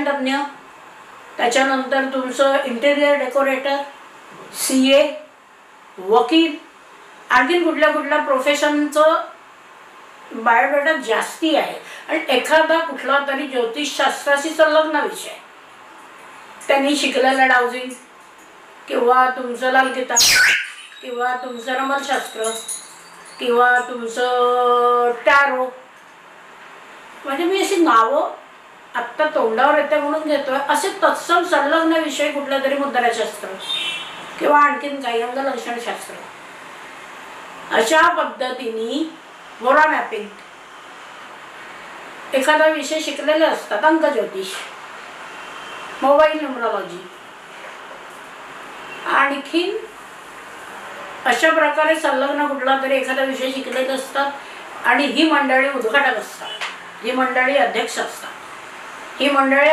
रसायनतज्ञ, त्याच्यानंतर तुमचं interior decorator, CA, वकील, आणखीन कुठल्या कुठल्या प्रोफेशनचं बायोडाटा जास्ती आहे. आणि एखादा कुठला तरी ज्योतिषशास्त्राशी संलग्न विषय, त्यांनी शिकलेलं डावजिंग किंवा तुमचं लालगीता किंवा तुमचं रमलशास्त्र किंवा तुमचं टॅरो, म्हणजे मी अशी नावं आत्ता तोंडावर येते म्हणून घेतोय. असे तत्सम संलग्न विषय, कुठलं तरी मुद्राशास्त्र किंवा आणखीन काही अंगलक्षणशास्त्र, अशा पद्धतीने बोरा मॅपिंग एखादा विषय शिकलेले असतात. अंकज्योतिष, मोबाईल न्यूमरॉलॉजी, आणखीन अशा प्रकारे संलग्न कुठला तरी एखादा विषय शिकलेले असतात. आणि ही मंडळी उद्घाटक असतात, ही मंडळी अध्यक्ष असतात, ही मंडळी